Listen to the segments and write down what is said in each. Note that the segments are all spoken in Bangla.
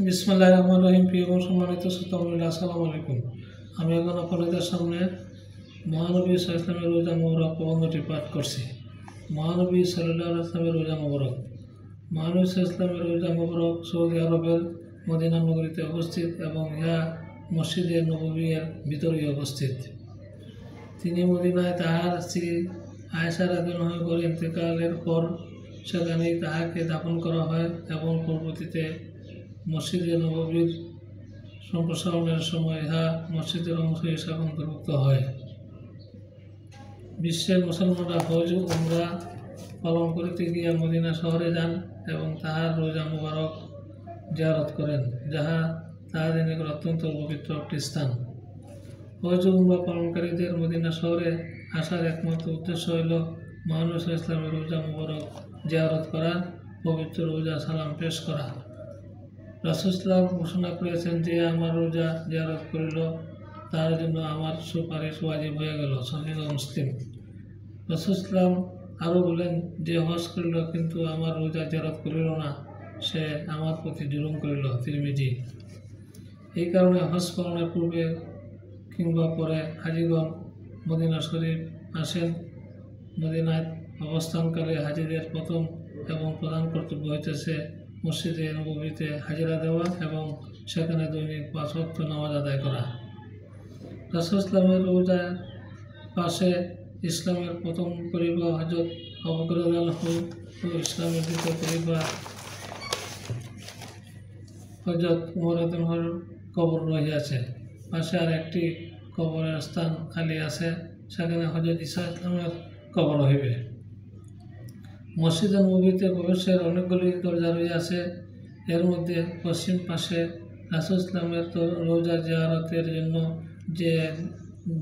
বিসমিল্লাহির রহমানির রহিম। প্রিয় এবং সম্মানিত শ্রোতামণ্ডলী, আসসালামু আলাইকুম। আমি এখন আপনাদের সামনে মহানবী সাল্লাল্লাহু আলাইহি ওয়াসাল্লামের রোজা মোবারক প্রবন্ধটি পাঠ করছি। মহানবী সাল্লাল্লাহু আলাইহি ওয়াসাল্লামের রোজা মোবারক। মহানবী সাল্লাল্লাহু আলাইহি ওয়াসাল্লামের রোজা মোবারক সৌদি আরবের মদিনা নগরীতে অবস্থিত এবং ইহা মসজিদে নববীর ভিতরেই অবস্থিত। তিনি মদিনায় তাহার স্ত্রী আয়েশা রাদিয়াল্লাহু আনহার ইন্তেকালের পর সেখানেই তাহাকে দাফন করা হয় এবং পরবর্তীতে মসজিদে নববীর সম্প্রসারণের সময় ইহা মসজিদের অংশ হিসাবে অন্তর্ভুক্ত হয়। বিশ্বের মুসলমানরা হজ ও উমরা পালন করিতে গিয়ে মদিনা শহরে যান এবং তাহার রোজা মুবারক জিয়ারত করেন, যাহা তাহাদের নিকট অত্যন্ত পবিত্র একটি স্থান। হজ ও উমরা পালনকারীদের মদিনা শহরে আসার একমাত্র উদ্দেশ্য হইল মহানবী সাল্লাল্লাহু আলাইহি ওয়াসাল্লামের রোজা মুবারক জিয়ারত করা, পবিত্র রোজা সালাম পেশ করা। রাসূল সাল্লাল্লাহু আলাইহি ওয়াসাল্লাম ঘোষণা করেছেন যে আমার রোজা জিয়ারত করিল তার জন্য আমার সুপারিশ ওয়াজিব হয়ে গেল। সহিহ মুসলিম। রাসূল সাল্লাল্লাহু আলাইহি ওয়াসাল্লাম আরও বলেন, যে হজ করিল কিন্তু আমার রোজা জিয়ারত করিল না, সে আমার প্রতি জুলুম করিল। তিরমিজি। এই কারণে হজ পালনের পূর্বে কিংবা পরে হাজিগণ মদিনা শরীফ আসেন। মদিনায় অবস্থানকালে হাজিদের প্রথম এবং প্রধান কর্তব্য হইতেছে মসজিদে নববীতে হাজিরা দেওয়া এবং সেখানে দৈনিক 5 ওয়াক্ত নামাজ আদায় করা। রাসূল সাল্লাল্লাহু আলাইহি ওয়াসাল্লামের রোজার পাশে ইসলামের প্রথম খলিফা হযরত আবু বকর রাদিয়াল্লাহু আনহু ও ইসলামের দ্বিতীয় খলিফা হযরত উমর রাদিয়াল্লাহু আনহুর কবর রহিয়াছে। পাশে আর একটি কবরের স্থান খালি আছে, সেখানে হযরত ঈসা ইসলামের কবর হইবে। মসজিদে নববীতে প্রবেশের অনেকগুলি দরজা রয়েছে। এর মধ্যে পশ্চিম পাশে রাসূল ইসলামের রোজা জিয়ারতের জন্য যে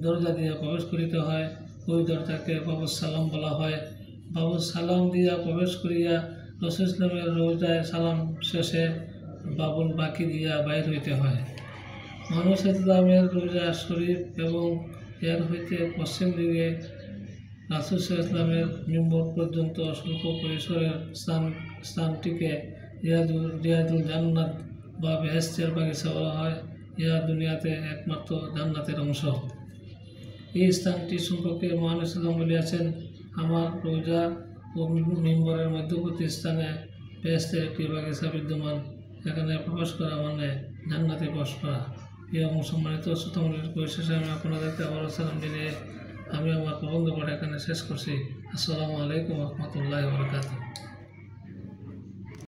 দরজা দিয়ে প্রবেশ করিতে হয়, ওই দরজাকে বাবুস সালাম বলা হয়। বাবুস সালাম দিয়া প্রবেশ করিয়া রাসূল ইসলামের রোজায় সালাম শেষে বাবুল বাকি দিয়া বাইর হইতে হয়। মহানবী সাল্লাল্লাহু আলাইহি ওয়াসাল্লামের রোজা শরীফ এবং এর হইতে পশ্চিম দিকে রাসূল সাল্লাল্লাহু আলাইহি ওয়াসাল্লামের মিম্বর পর্যন্ত স্বল্প পরিসরের স্থানটিকে রিয়াদুল জান্নাত বা বেহেশতের বাগিচা বলা হয়। ইহা দুনিয়াতে একমাত্র জান্নাতের অংশ। এই স্থানটি সম্পর্কে মহানবী সাল্লাল্লাহু আলাইহি ওয়াসাল্লাম বলিয়াছেন, আমার রোজা ও মিম্বরের মধ্যবর্তী স্থানে বেহেশতের একটি বাগিচা বিদ্যমান। এখানে প্রবেশ করা মানে জান্নাতে প্রবেশ করা। এবং সম্মানিত শ্রোতামণ্ডলীর পরিশেষে আমি আপনাদেরকে আবারও সালাম জানিয়ে আমি আমার প্রবন্ধ পাঠ এখানে শেষ করছি। আসসালামু আলাইকুম ওয়া রাহমাতুল্লাহি ওয়া বারাকাতুহু।